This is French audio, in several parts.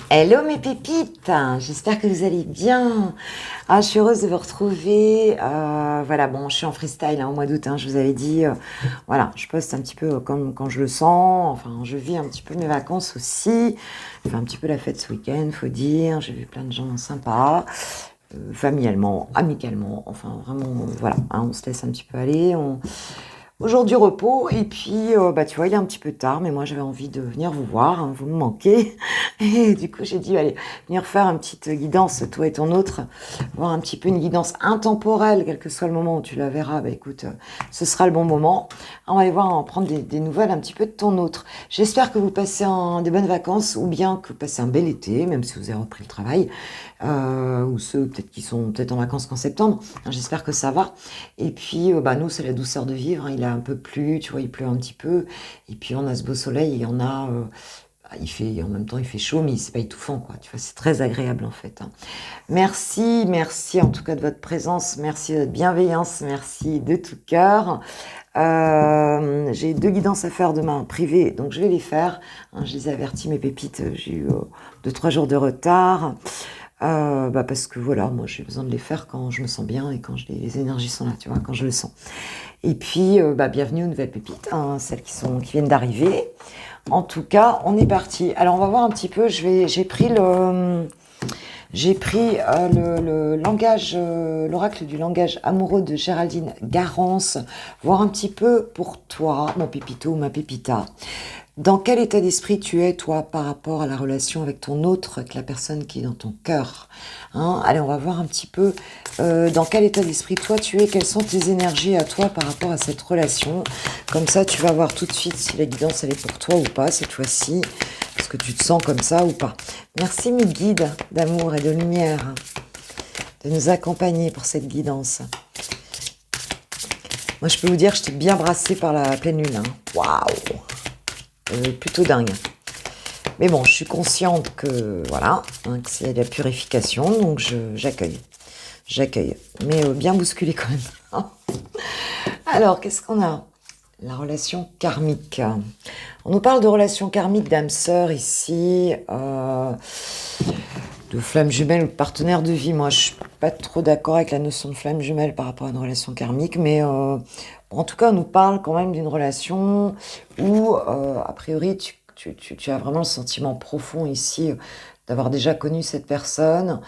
Hello mes pépites, j'espère que vous allez bien. Ah, je suis heureuse de vous retrouver. Voilà, bon, je suis en freestyle au mois d'août, je vous avais dit. Voilà, je poste un petit peu comme quand je le sens. Enfin, je vis un petit peu mes vacances aussi. Je fais un petit peu la fête ce week-end, faut dire. J'ai vu plein de gens sympas, familialement, amicalement. Enfin, vraiment, voilà, on se laisse un petit peu aller. Aujourd'hui repos, et puis tu vois, il est un petit peu tard, mais moi j'avais envie de venir vous voir, vous me manquez, et du coup j'ai dit allez, venir faire une petite guidance, toi et ton autre, voir un petit peu une guidance intemporelle, quel que soit le moment où tu la verras, écoute, ce sera le bon moment. On va aller voir, en prendre des nouvelles un petit peu de ton autre. J'espère que vous passez des bonnes vacances, ou bien que vous passez un bel été, même si vous avez repris le travail, ou ceux peut-être qui sont peut-être en vacances qu'en septembre. J'espère que ça va. Et puis nous c'est la douceur de vivre, il a un peu plu, tu vois, il pleut un petit peu, et puis on a ce beau soleil, et on a il fait, en même temps il fait chaud, mais c'est pas étouffant, quoi, tu vois, c'est très agréable en fait. Merci en tout cas de votre présence, merci de votre bienveillance, merci de tout cœur. J'ai 2 guidances à faire demain privées, donc je vais les faire, je les ai avertis mes pépites, j'ai eu 2-3 jours de retard. Parce que voilà, moi j'ai besoin de les faire quand je me sens bien et quand les énergies sont là, tu vois, quand je le sens. Et puis, bienvenue aux nouvelles pépites, celles qui viennent d'arriver. En tout cas, on est parti. Alors, on va voir un petit peu. J'ai pris le langage, l'oracle du langage amoureux de Géraldine Garance. Voir un petit peu pour toi, mon pépito ou ma pépita. Dans quel état d'esprit tu es, toi, par rapport à la relation avec ton autre, avec la personne qui est dans ton cœur, Allez, on va voir un petit peu dans quel état d'esprit, toi, tu es, quelles sont tes énergies à toi par rapport à cette relation. Comme ça, tu vas voir tout de suite si la guidance, elle est pour toi ou pas, cette fois-ci. Est-ce que tu te sens comme ça ou pas? Merci, mes guides d'amour et de lumière, de nous accompagner pour cette guidance. Moi, je peux vous dire que j'étais bien brassée par la pleine lune. Waouh! Plutôt dingue. Mais bon, je suis consciente que voilà, que c'est de la purification, donc j'accueille. Mais bien bousculé quand même. Alors, qu'est-ce qu'on a? La relation karmique. On nous parle de relation karmique d'âme sœur ici, de flamme jumelle ou de partenaire de vie. Moi, je suis pas trop d'accord avec la notion de flamme jumelle par rapport à une relation karmique, mais en tout cas, on nous parle quand même d'une relation où, a priori, tu as vraiment le sentiment profond ici d'avoir déjà connu cette personne.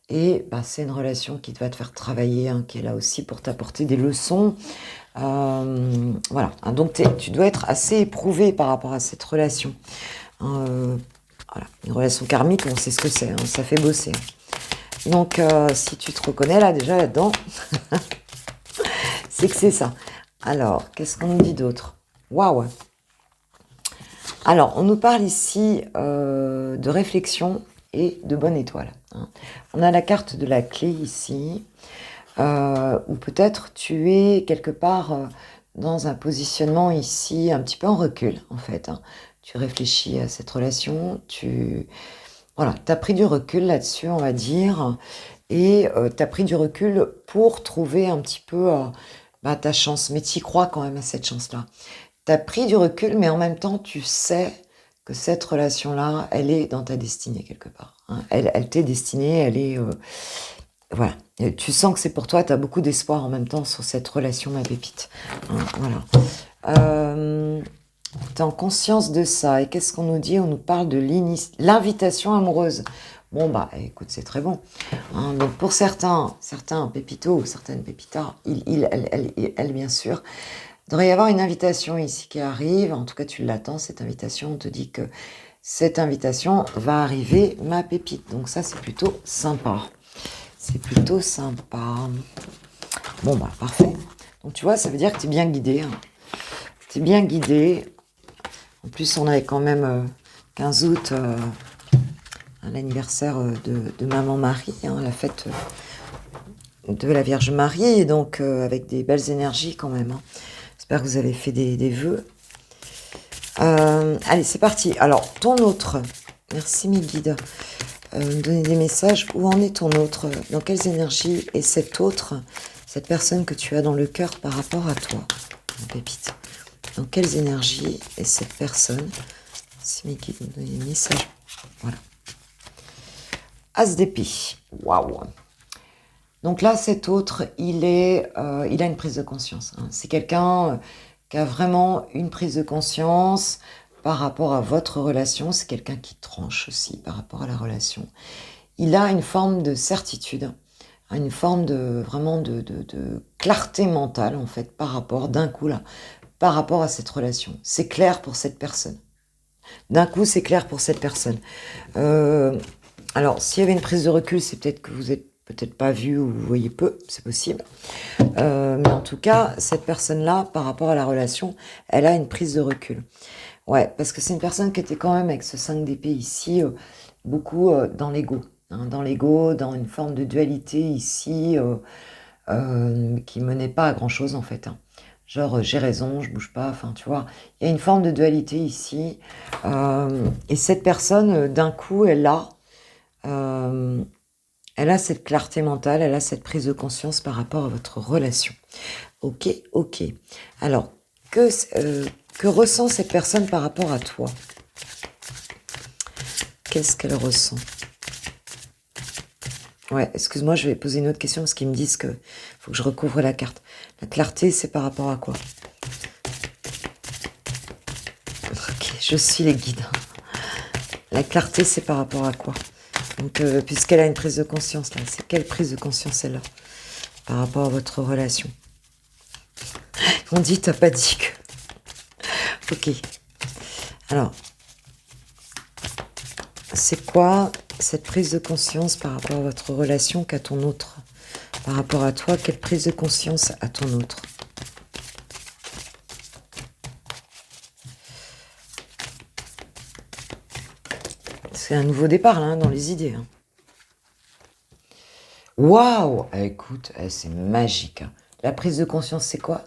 Et c'est une relation qui va te faire travailler, qui est là aussi pour t'apporter des leçons. Voilà, donc tu dois être assez éprouvé par rapport à cette relation. Voilà. Une relation karmique, on sait ce que c'est, ça fait bosser. Donc, si tu te reconnais là déjà là-dedans, c'est que c'est ça. Alors, qu'est-ce qu'on nous dit d'autre? Waouh! Alors, on nous parle ici de réflexion et de bonne étoile. On a la carte de la clé ici, ou peut-être tu es quelque part dans un positionnement ici un petit peu en recul, en fait. Tu réfléchis à cette relation, voilà, tu as pris du recul là-dessus, on va dire, et tu as pris du recul pour trouver un petit peu ta chance, mais tu y crois quand même à cette chance-là. Tu as pris du recul, mais en même temps, tu sais que cette relation-là, elle est dans ta destinée quelque part. Elle t'est destinée, elle est... voilà. Et tu sens que c'est pour toi, tu as beaucoup d'espoir en même temps sur cette relation, ma pépite. Voilà. Tu es en conscience de ça. Et qu'est-ce qu'on nous dit? On nous parle de l'invitation amoureuse. Bon, écoute, c'est très bon. Donc, pour certains pépitos ou certaines pépitas, elle, bien sûr, il devrait y avoir une invitation ici qui arrive. En tout cas, tu l'attends, cette invitation. On te dit que cette invitation va arriver, ma pépite. Donc, ça, c'est plutôt sympa. C'est plutôt sympa. Bon, parfait. Donc, tu vois, ça veut dire que tu es bien guidé. Tu es bien guidé. En plus, on avait quand même 15 août, l'anniversaire de Maman Marie, la fête de la Vierge Marie, et donc avec des belles énergies quand même. J'espère que vous avez fait des vœux. Allez, c'est parti. Alors, ton autre. Merci mes guides. Me donner des messages. Où en est ton autre? Dans quelles énergies est cet autre, cette personne que tu as dans le cœur par rapport à toi, ma pépite? Dans quelles énergies est cette personne? Si mes guides me donnent des messages. Voilà. As d'épée. Waouh. Donc là, cet autre, il a une prise de conscience. Hein. C'est quelqu'un qui a vraiment une prise de conscience par rapport à votre relation. C'est quelqu'un qui tranche aussi par rapport à la relation. Il a une forme de certitude, une forme de vraiment de clarté mentale en fait par rapport d'un coup là, par rapport à cette relation. C'est clair pour cette personne. D'un coup, c'est clair pour cette personne. Alors, s'il y avait une prise de recul, c'est peut-être que vous êtes peut-être pas vu ou vous voyez peu, c'est possible. Mais en tout cas, cette personne-là, par rapport à la relation, elle a une prise de recul. Ouais, parce que c'est une personne qui était quand même avec ce 5 d'épée ici, beaucoup dans l'ego. Hein, dans l'ego, dans une forme de dualité ici, qui menait pas à grand-chose en fait. Hein. Genre, j'ai raison, je bouge pas, enfin, tu vois. Il y a une forme de dualité ici. Et cette personne, d'un coup, elle a cette clarté mentale, elle a cette prise de conscience par rapport à votre relation. Ok, ok. Alors, que ressent cette personne par rapport à toi? Qu'est-ce qu'elle ressent? Ouais, excuse-moi, je vais poser une autre question parce qu'ils me disent que faut que je recouvre la carte. La clarté, c'est par rapport à quoi? Ok, je suis les guides. La clarté, c'est par rapport à quoi? Donc, puisqu'elle a une prise de conscience, là, c'est quelle prise de conscience elle a par rapport à votre relation? On dit, t'as pas dit que... Ok. Alors, c'est quoi cette prise de conscience par rapport à votre relation qu'a ton autre? Par rapport à toi, quelle prise de conscience a ton autre? C'est un nouveau départ, là, hein, dans les idées. Hein. Waouh! Écoute, c'est magique. Hein. La prise de conscience, c'est quoi?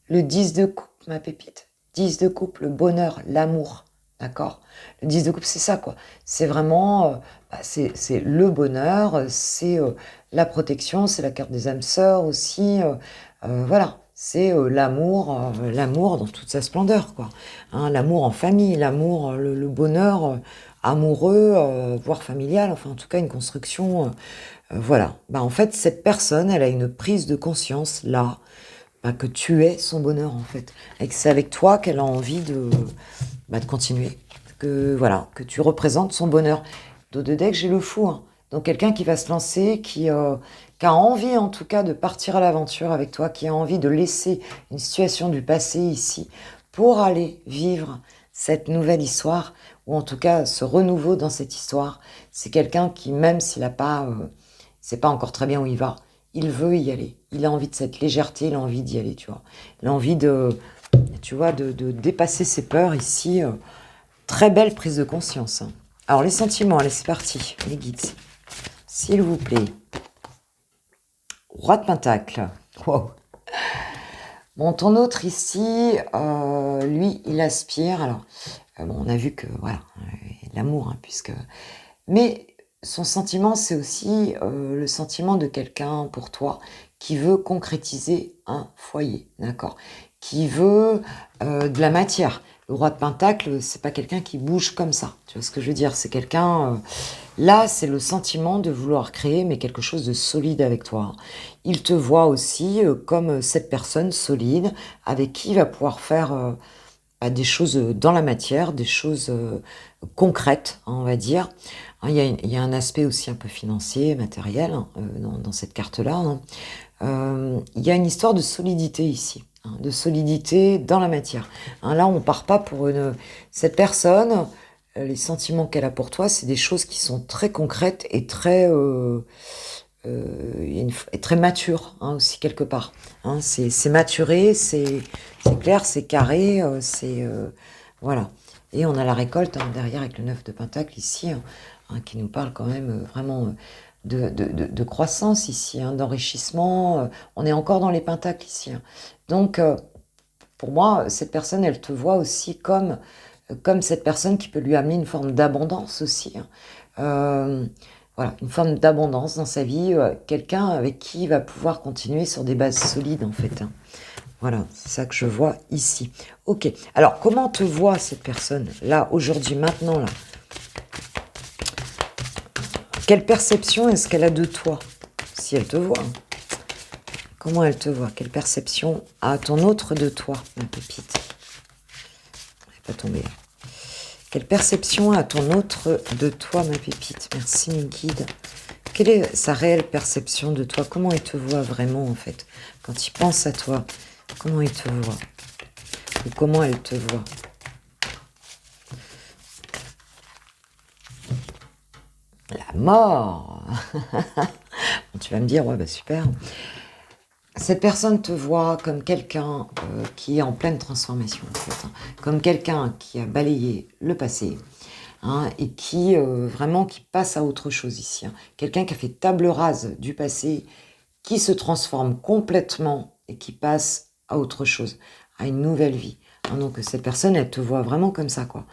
Le 10 de coupe, ma pépite. 10 de coupe, le bonheur, l'amour. D'accord? Le 10 de coupe, c'est ça, quoi. C'est vraiment... c'est le bonheur, c'est la protection, c'est la carte des âmes sœurs aussi. Voilà. C'est l'amour dans toute sa splendeur, quoi. Hein, l'amour en famille, l'amour, le bonheur amoureux, voire familial. Enfin, en tout cas, une construction... voilà. Bah, en fait, cette personne, elle a une prise de conscience, là, que tu es son bonheur en fait, et que c'est avec toi qu'elle a envie de continuer, que voilà, que tu représentes son bonheur. Dos de deck, j'ai le fou, hein. Donc quelqu'un qui va se lancer, qui a envie en tout cas de partir à l'aventure avec toi, qui a envie de laisser une situation du passé ici pour aller vivre cette nouvelle histoire, ou en tout cas ce renouveau dans cette histoire. C'est quelqu'un qui, même s'il n'a pas, c'est pas encore très bien où il va, il veut y aller. Il a envie de cette légèreté, il a envie d'y aller, tu vois. Il a envie tu vois, de dépasser ses peurs ici. Très belle prise de conscience. Hein. Alors, les sentiments, allez, c'est parti. Les guides, s'il vous plaît. Roi de Pentacle. Wow. Bon, ton autre ici, lui, il aspire. Alors, bon, on a vu que, voilà, l'amour, hein, puisque... Mais son sentiment, c'est aussi le sentiment de quelqu'un pour toi qui veut concrétiser un foyer, d'accord? Qui veut de la matière. Le roi de Pentacle, c'est pas quelqu'un qui bouge comme ça. Tu vois ce que je veux dire? C'est quelqu'un... là, c'est le sentiment de vouloir créer, mais quelque chose de solide avec toi. Il te voit aussi comme cette personne solide avec qui il va pouvoir faire des choses dans la matière, des choses concrètes, hein, on va dire. Hein, il y a un aspect aussi un peu financier, matériel, hein, dans cette carte-là. Hein. Il y a une histoire de solidité ici, hein, de solidité dans la matière. Hein, là, on part pas pour cette personne, les sentiments qu'elle a pour toi, c'est des choses qui sont très concrètes et et très matures, hein, aussi, quelque part. Hein, c'est maturé, c'est clair, c'est carré, voilà. Et on a la récolte hein, derrière avec le 9 de Pentacle ici, hein, qui nous parle quand même vraiment de croissance ici, hein, d'enrichissement. On est encore dans les pentacles ici. Hein. Donc, pour moi, cette personne, elle te voit aussi comme cette personne qui peut lui amener une forme d'abondance aussi. Hein. Voilà, une forme d'abondance dans sa vie, quelqu'un avec qui il va pouvoir continuer sur des bases solides en fait. Hein. Voilà, c'est ça que je vois ici. Ok, alors comment te voit cette personne, là, aujourd'hui, maintenant, là? Quelle perception est-ce qu'elle a de toi? Si elle te voit. Comment elle te voit? Quelle perception a ton autre de toi, ma pépite? Elle n'est pas tombée. Quelle perception a ton autre de toi, ma pépite? Merci, mes guides. Quelle est sa réelle perception de toi? Comment il te voit vraiment, en fait? Quand il pense à toi, comment il te voit? Ou comment elle te voit? La mort. Tu vas me dire, ouais, bah super. Cette personne te voit comme quelqu'un qui est en pleine transformation, en fait, hein. Comme quelqu'un qui a balayé le passé, hein, et qui vraiment qui passe à autre chose ici, hein. Quelqu'un qui a fait table rase du passé, qui se transforme complètement et qui passe à autre chose, à une nouvelle vie, hein. Donc cette personne, elle te voit vraiment comme ça, quoi.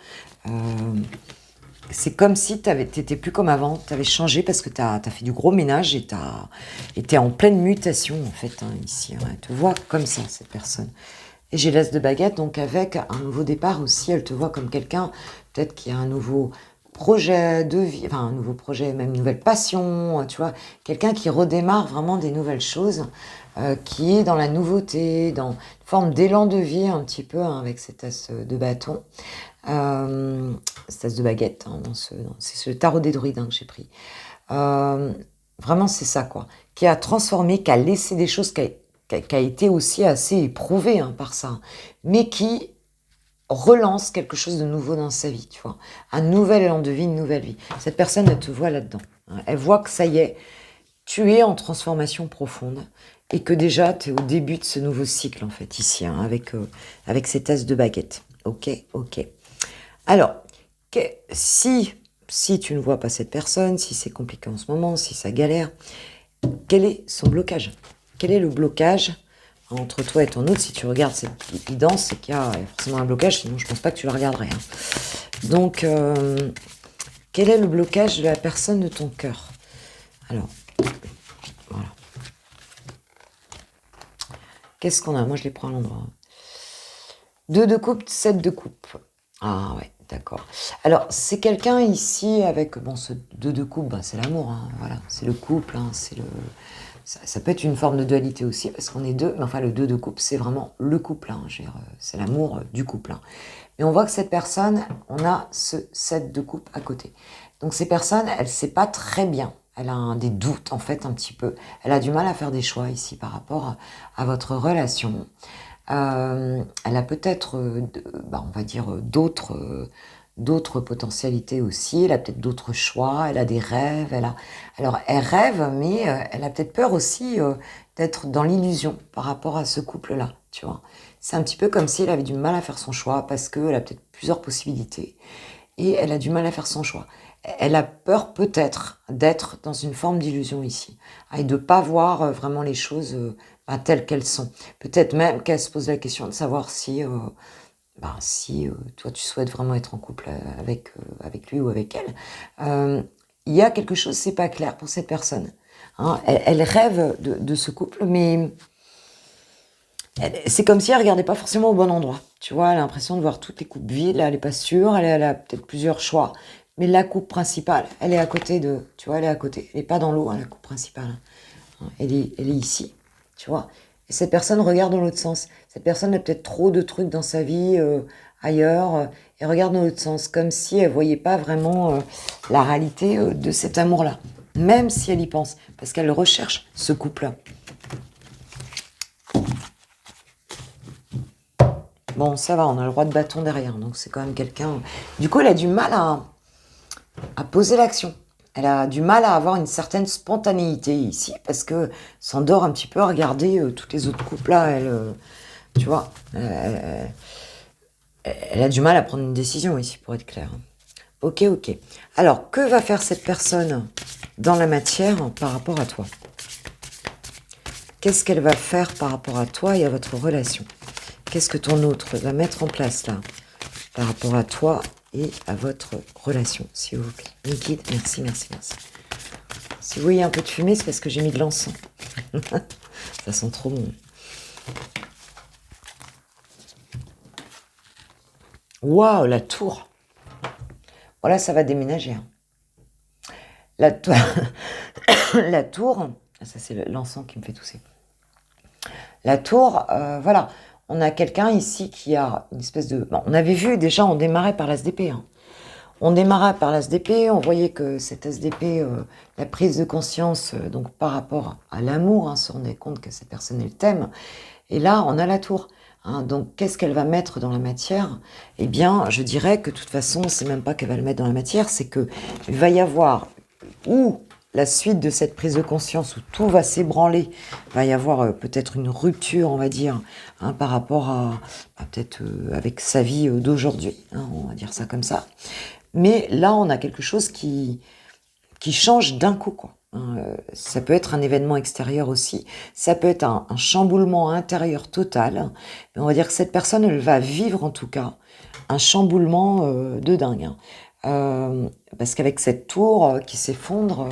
C'est comme si tu n'étais plus comme avant, tu avais changé parce que tu as fait du gros ménage et tu es en pleine mutation, en fait, hein, ici, hein. Elle te voit comme ça, cette personne. Et j'ai l'as de baguette, donc avec un nouveau départ aussi, elle te voit comme quelqu'un, peut-être qui a un nouveau projet de vie, enfin un nouveau projet, même une nouvelle passion, tu vois, quelqu'un qui redémarre vraiment des nouvelles choses, qui est dans la nouveauté, dans une forme d'élan de vie un petit peu, hein, avec cet as de bâton. Cette as de baguette, hein, c'est le tarot des druides, hein, que j'ai pris. Vraiment, c'est ça, quoi. Qui a transformé, qui a laissé des choses, qui a été aussi assez éprouvé, hein, par ça, mais qui relance quelque chose de nouveau dans sa vie, tu vois. Un nouvel élan de vie, une nouvelle vie. Cette personne, elle te voit là-dedans, hein. Elle voit que ça y est, tu es en transformation profonde et que déjà, tu es au début de ce nouveau cycle, en fait, ici, hein, avec ces tasses de baguette. Ok, ok. Alors, si tu ne vois pas cette personne, si c'est compliqué en ce moment, si ça galère, quel est son blocage? Quel est le blocage entre toi et ton autre? Si tu regardes cette guidance, c'est qu'il y a forcément un blocage, sinon je ne pense pas que tu la regarderais, hein. Donc, quel est le blocage de la personne de ton cœur? Alors, voilà. Qu'est-ce qu'on a? Moi, je les prends à l'endroit. 2 de coupe, 7 de coupe. Ah ouais, d'accord. Alors, c'est quelqu'un ici avec, bon, ce 2 de coupe, bah, c'est l'amour, hein, voilà, c'est le couple, hein, ça peut être une forme de dualité aussi, parce qu'on est deux, mais enfin, le 2 de coupe, c'est vraiment le couple, hein, je veux dire, c'est l'amour du couple, hein. Mais on voit que cette personne, on a ce 7 de coupe à côté. Donc, ces personnes, elle ne sait pas très bien. Elle a des doutes, en fait, un petit peu. Elle a du mal à faire des choix ici par rapport à votre relation. Elle a peut-être, on va dire, d'autres potentialités aussi. Elle a peut-être d'autres choix. Elle a des rêves. Alors, elle rêve, mais elle a peut-être peur aussi d'être dans l'illusion par rapport à ce couple-là, tu vois. C'est un petit peu comme si elle avait du mal à faire son choix parce qu'elle a peut-être plusieurs possibilités et elle a du mal à faire son choix. Elle a peur peut-être d'être dans une forme d'illusion ici, et de ne pas voir vraiment les choses telles qu'elles sont. Peut-être même qu'elle se pose la question de savoir si toi tu souhaites vraiment être en couple avec lui ou avec elle. Il y a quelque chose, c'est pas clair pour cette personne, hein. Elle rêve de ce couple, mais c'est comme si elle regardait pas forcément au bon endroit. Tu vois, elle a l'impression de voir toutes les coupes vides. Là, elle est pas sûre. Elle a peut-être plusieurs choix. Mais la coupe principale, elle est à côté de... Tu vois, elle est à côté. Elle n'est pas dans l'eau, hein, la coupe principale. Elle est ici, tu vois. Et cette personne regarde dans l'autre sens. Cette personne a peut-être trop de trucs dans sa vie, ailleurs, et regarde dans l'autre sens. Comme si elle voyait pas vraiment la réalité de cet amour-là. Même si elle y pense. Parce qu'elle recherche ce couple-là. Bon, ça va, on a le roi de bâton derrière, donc c'est quand même quelqu'un... Du coup, elle a du mal à poser l'action. Elle a du mal à avoir une certaine spontanéité ici, parce que s'endort un petit peu à regarder toutes les autres couples là. Tu vois, elle a du mal à prendre une décision ici, pour être clair. Ok, ok. Alors, que va faire cette personne dans la matière par rapport à toi? Qu'est-ce qu'elle va faire par rapport à toi et à votre relation? Qu'est-ce que ton autre va mettre en place là, par rapport à toi et à votre relation, s'il vous plaît? Nikid, merci, merci, merci. Si vous voyez un peu de fumée, c'est parce que j'ai mis de l'encens. Ça sent trop bon. Waouh, la tour. Voilà, ça va déménager, hein. La, to- la tour, ça c'est l'encens qui me fait tousser. La tour, voilà, on a quelqu'un ici qui a une espèce de... Bon, on avait vu déjà, on démarrait par l'ASDP. Hein. On démarrait par l'ASDP, on voyait que cette SDP, la prise de conscience, donc par rapport à l'amour, hein, se rendait compte que cette personne est le thème. Et là, on a la tour. Hein, donc, qu'est-ce qu'elle va mettre dans la matière? Eh bien, je dirais que de toute façon, c'est même pas qu'elle va le mettre dans la matière, c'est que il va y avoir ou la suite de cette prise de conscience où tout va s'ébranler, va y avoir peut-être une rupture, on va dire, hein, par rapport à peut-être avec sa vie d'aujourd'hui, hein, on va dire ça comme ça. Mais là, on a quelque chose qui change d'un coup, quoi. Ça peut être un événement extérieur aussi, ça peut être un chamboulement intérieur total. Mais on va dire que cette personne, elle va vivre en tout cas un chamboulement de dingue. Hein. Parce qu'avec cette tour qui s'effondre,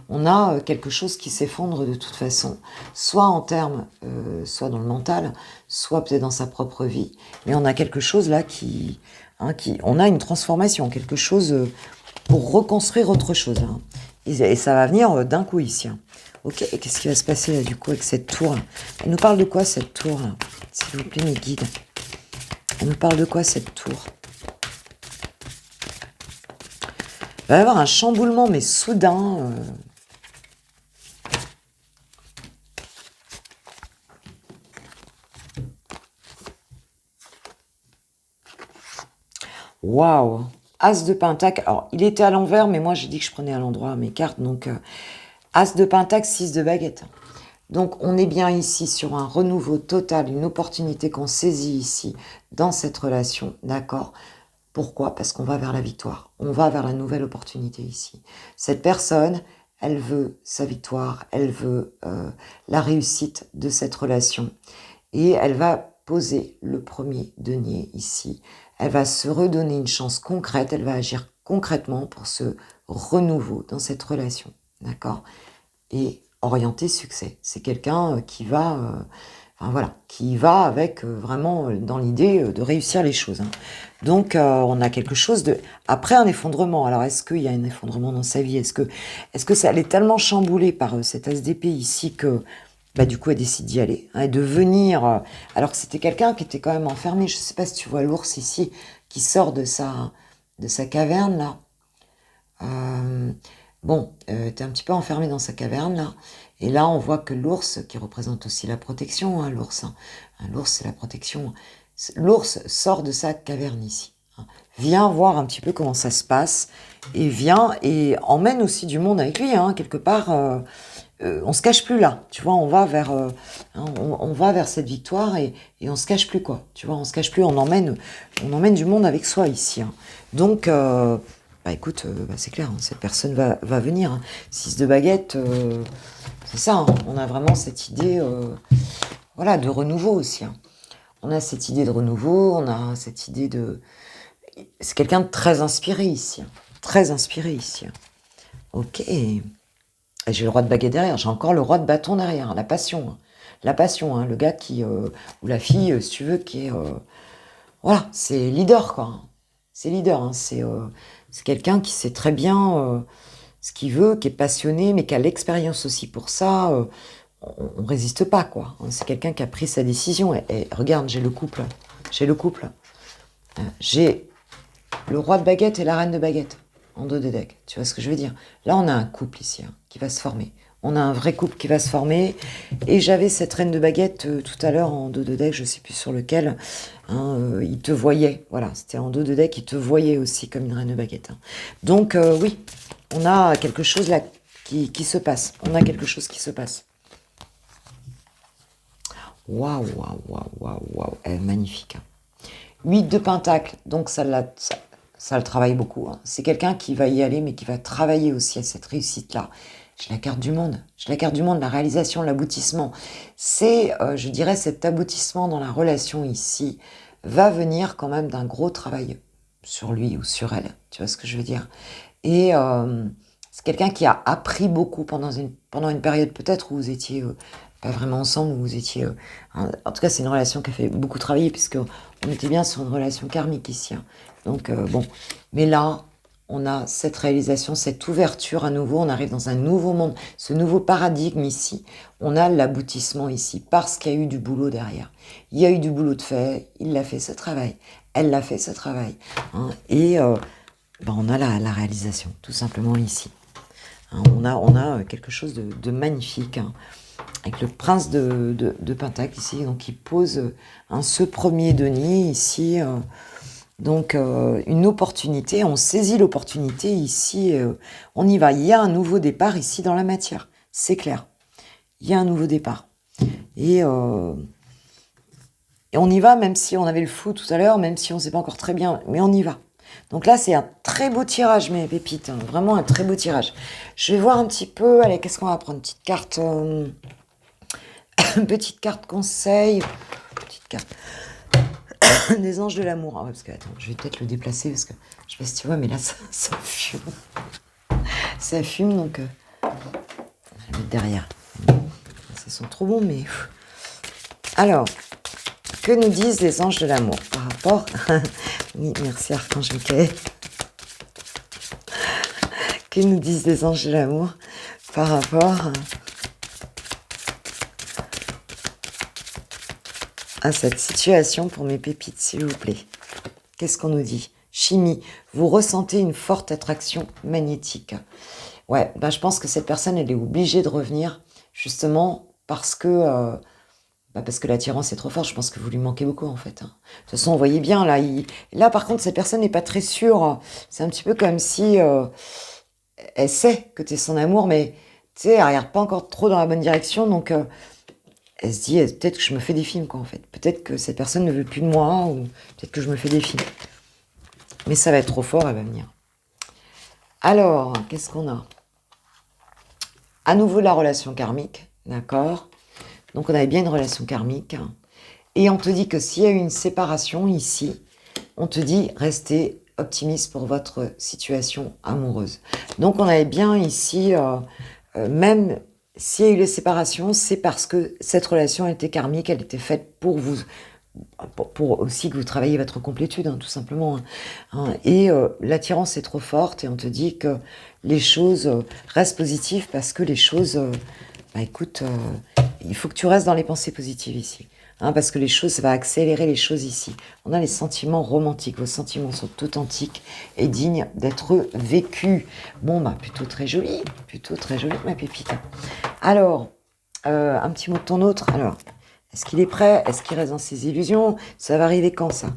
on a quelque chose qui s'effondre de toute façon, soit en termes, soit dans le mental, soit peut-être dans sa propre vie. Mais on a quelque chose là on a une transformation, quelque chose pour reconstruire autre chose. Hein. Et ça va venir d'un coup ici. Hein. Ok, et qu'est-ce qui va se passer là, du coup avec cette tour? Elle nous parle de quoi cette tour là? S'il vous plaît, mes guides. Elle nous parle de quoi cette tour? Il va y avoir un chamboulement, mais soudain. Waouh! As de Pentacle. Alors, il était à l'envers, mais moi j'ai dit que je prenais à l'endroit mes cartes. Donc, As de Pentacle, 6 de baguette. Donc, on est bien ici sur un renouveau total, une opportunité qu'on saisit ici dans cette relation. D'accord? Pourquoi? Parce qu'on va vers la victoire. On va vers la nouvelle opportunité ici. Cette personne, elle veut sa victoire, elle veut la réussite de cette relation. Et elle va poser le premier denier ici. Elle va se redonner une chance concrète, elle va agir concrètement pour ce renouveau dans cette relation. D'accord? Et orienté succès. C'est quelqu'un qui va... Enfin voilà, qui va avec vraiment dans l'idée de réussir les choses. Hein. Donc on a quelque chose de... Après un effondrement, alors est-ce qu'il y a un effondrement dans sa vie? Est-ce que ça, elle est tellement chamboulée par cette SDP ici que bah, du coup elle décide d'y aller, hein, et de venir... alors que c'était quelqu'un qui était quand même enfermé, je sais pas si tu vois l'ours ici, qui sort de sa caverne là. Bon, t'es un petit peu enfermé dans sa caverne là, et là on voit que l'ours, qui représente aussi la protection, hein, l'ours, hein. L'ours c'est la protection, l'ours sort de sa caverne ici, hein. Vient voir un petit peu comment ça se passe, et vient et emmène aussi du monde avec lui, hein, quelque part, on se cache plus là, tu vois, on va vers, on va vers cette victoire et on se cache plus quoi, tu vois, on se cache plus, on emmène du monde avec soi ici, hein. Donc, bah écoute, bah c'est clair, hein, cette personne va venir. Hein. 6 de baguette, c'est ça, hein, on a vraiment cette idée voilà, de renouveau aussi. Hein. On a cette idée de renouveau, on a cette idée de... C'est quelqu'un de très inspiré ici. Hein, très inspiré ici. Hein. Ok. Et j'ai le roi de baguette derrière, j'ai encore le roi de bâton derrière, hein, la passion. Hein. La passion, hein, le gars qui... ou la fille, si tu veux, qui est... voilà, c'est leader, quoi. Hein. C'est leader, hein, c'est quelqu'un qui sait très bien ce qu'il veut, qui est passionné, mais qui a l'expérience aussi pour ça. On ne résiste pas, quoi. C'est quelqu'un qui a pris sa décision. Et regarde, j'ai le couple. J'ai le couple. J'ai le roi de baguette et la reine de baguette en dos de deck. Tu vois ce que je veux dire? Là, on a un couple ici hein, qui va se former. On a un vrai couple qui va se former. Et j'avais cette reine de baguette tout à l'heure en dos de deck, je ne sais plus sur lequel. Hein, il te voyait. Voilà, c'était en dos de deck, il te voyait aussi comme une reine de baguette. Hein. Donc, oui, on a quelque chose là qui se passe. On a quelque chose qui se passe. Waouh, waouh, waouh, waouh, waouh. Elle est magnifique. Hein. 8 de pentacle, donc ça le travaille beaucoup. Hein. C'est quelqu'un qui va y aller, mais qui va travailler aussi à cette réussite-là. J'ai la carte du monde. J'ai la carte du monde, la réalisation, l'aboutissement. C'est, je dirais, cet aboutissement dans la relation ici va venir quand même d'un gros travail sur lui ou sur elle. Tu vois ce que je veux dire? Et c'est quelqu'un qui a appris beaucoup pendant une période peut-être où vous étiez pas vraiment ensemble, où vous étiez... en tout cas, c'est une relation qui a fait beaucoup travailler puisque on était bien sur une relation karmique ici. Hein. Donc, bon. Mais là, on a cette réalisation, cette ouverture à nouveau, on arrive dans un nouveau monde, ce nouveau paradigme ici, on a l'aboutissement ici, parce qu'il y a eu du boulot derrière. Il y a eu du boulot de fait, il l'a fait ce travail, elle l'a fait ce travail. Hein, et on a la réalisation, tout simplement ici. Hein, on a quelque chose de magnifique, hein, avec le prince de Pentacle ici, donc il pose ce premier denier ici. Donc, une opportunité, on saisit l'opportunité ici, on y va. Il y a un nouveau départ ici dans la matière, c'est clair. Il y a un nouveau départ. Et on y va, même si on avait le flou tout à l'heure, même si on ne sait pas encore très bien, mais on y va. Donc là, c'est un très beau tirage, mes pépites, hein, vraiment un très beau tirage. Je vais voir un petit peu, allez, qu'est-ce qu'on va prendre? Une petite carte, petite carte conseil, petite carte... des anges de l'amour. Ah ouais, parce que, attends, je vais peut-être le déplacer, parce que, je sais pas si tu vois, mais là, ça fume. Ça fume, donc, on va le mettre derrière. Ça sent trop bon, mais... Alors, que nous disent les anges de l'amour par rapport... Oui, merci Archange Michael. Que nous disent les anges de l'amour par rapport à cette situation pour mes pépites, s'il vous plaît? Qu'est-ce qu'on nous dit? Chimie, vous ressentez une forte attraction magnétique. Ouais, je pense que cette personne, elle est obligée de revenir, justement, parce que l'attirance est trop forte. Je pense que vous lui manquez beaucoup, en fait. Hein. De toute façon, vous voyez bien, là, là par contre, cette personne n'est pas très sûre. C'est un petit peu comme si elle sait que tu es son amour, mais tu sais, elle regarde pas encore trop dans la bonne direction, donc elle se dit, peut-être que je me fais des films, quoi, en fait. Peut-être que cette personne ne veut plus de moi, ou peut-être que je me fais des films. Mais ça va être trop fort, elle va venir. Alors, qu'est-ce qu'on a? À nouveau, la relation karmique, d'accord? Donc, on avait bien une relation karmique. Et on te dit que s'il y a eu une séparation ici, on te dit, restez optimiste pour votre situation amoureuse. Donc, on avait bien ici, même s'il y a eu les séparations, c'est parce que cette relation était karmique, elle était faite pour vous, pour aussi que vous travaillez votre complétude, hein, tout simplement. Hein. Et l'attirance est trop forte et on te dit que les choses restent positives parce que les choses... écoute, il faut que tu restes dans les pensées positives ici. Hein, parce que les choses, ça va accélérer les choses ici. On a les sentiments romantiques. Vos sentiments sont authentiques et dignes d'être vécus. Bon, plutôt très joli, ma pépite. Alors, un petit mot de ton autre. Alors, est-ce qu'il est prêt? Est-ce qu'il reste dans ses illusions? Ça va arriver quand, ça?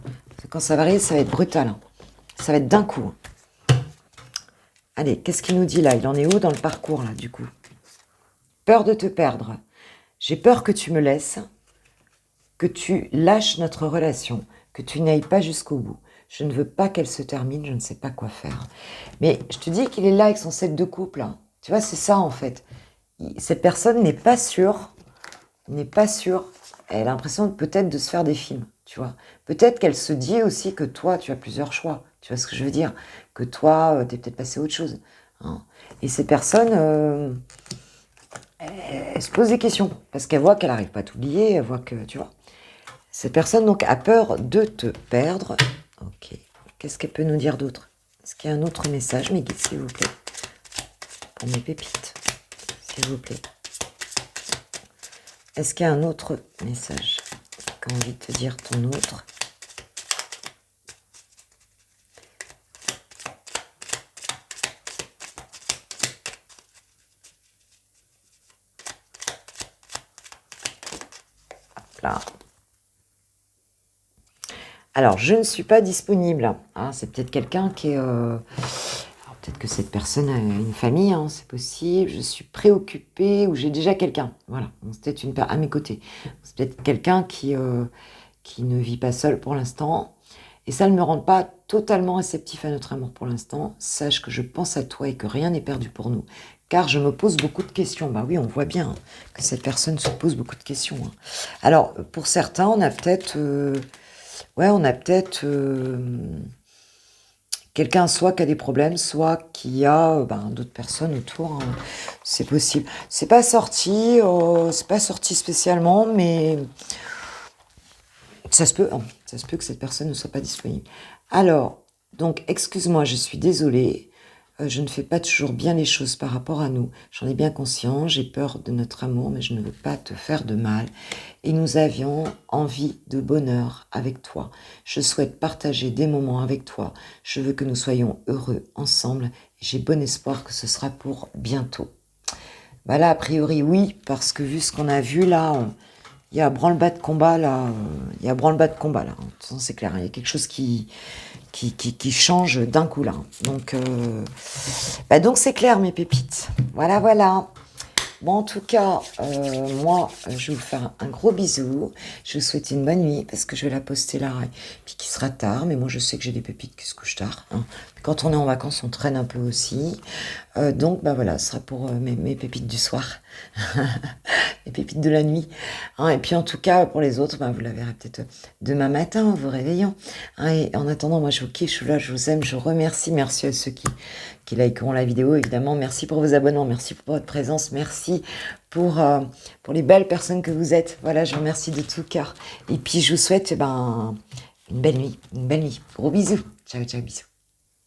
Quand ça va arriver, ça va être brutal. Hein. Ça va être d'un coup. Allez, qu'est-ce qu'il nous dit là? Il en est où dans le parcours, là, du coup? Peur de te perdre. J'ai peur que tu me laisses, que tu lâches notre relation, que tu n'ailles pas jusqu'au bout. Je ne veux pas qu'elle se termine, je ne sais pas quoi faire. Mais je te dis qu'il est là avec son set de couple. Hein. Tu vois, c'est ça, en fait. Cette personne n'est pas sûre. Elle a l'impression peut-être de se faire des films, tu vois. Peut-être qu'elle se dit aussi que toi, tu as plusieurs choix. Tu vois ce que je veux dire? Que toi, tu es peut-être passé à autre chose. Hein. Et ces personnes, elles se posent des questions. Parce qu'elles voient qu'elle n'arrive pas à t'oublier. Elles voient que, tu vois. Cette personne, donc, a peur de te perdre. Ok. Qu'est-ce qu'elle peut nous dire d'autre? Est-ce qu'il y a un autre message, mes guides, s'il vous plaît? Pour mes pépites, s'il vous plaît. Est-ce qu'il y a un autre message qu'a envie de te dire ton autre? Hop là. Alors, je ne suis pas disponible. Ah, c'est peut-être quelqu'un qui est... peut-être que cette personne a une famille, hein, c'est possible. Je suis préoccupée ou j'ai déjà quelqu'un. Voilà, c'est peut-être une personne à mes côtés. C'est peut-être quelqu'un qui ne vit pas seul pour l'instant. Et ça ne me rend pas totalement réceptif à notre amour pour l'instant. Sache que je pense à toi et que rien n'est perdu pour nous. Car je me pose beaucoup de questions. Bah oui, on voit bien que cette personne se pose beaucoup de questions. Hein. Alors, pour certains, on a peut-être... quelqu'un soit qui a des problèmes, soit qui a d'autres personnes autour. Hein. C'est possible. C'est pas sorti spécialement, mais ça se peut. Hein. Ça se peut que cette personne ne soit pas disponible. Alors, Donc, excuse-moi, je suis désolée. Je ne fais pas toujours bien les choses par rapport à nous. J'en ai bien conscience, j'ai peur de notre amour, mais je ne veux pas te faire de mal. Et nous avions envie de bonheur avec toi. Je souhaite partager des moments avec toi. Je veux que nous soyons heureux ensemble. Et j'ai bon espoir que ce sera pour bientôt. Bah là, a priori, oui, parce que vu ce qu'on a vu là, il y a branle-bas de combat là. Il y a branle-bas de combat là. De toute façon, c'est clair, il y a quelque chose qui change d'un coup là. Donc c'est clair mes pépites. Voilà, voilà. Bon, en tout cas, moi, je vais vous faire un gros bisou. Je vous souhaite une bonne nuit parce que je vais la poster là et puis qu'il sera tard. Mais moi, je sais que j'ai des pépites qui se couchent tard. Hein. Quand on est en vacances, on traîne un peu aussi. Donc, bah voilà, ce sera pour mes pépites du soir. Les pépites de la nuit. Hein. Et puis, en tout cas, pour les autres, bah, vous la verrez peut-être demain matin en vous réveillant. Hein. Et en attendant, moi, je vous kiffe, je suis là, je vous aime, je vous remercie. Merci à ceux qui likeront la vidéo, évidemment. Merci pour vos abonnements, merci pour votre présence, merci pour les belles personnes que vous êtes. Voilà, je vous remercie de tout cœur. Et puis, je vous souhaite une belle nuit, une belle nuit. Gros bisous. Ciao, ciao, bisous.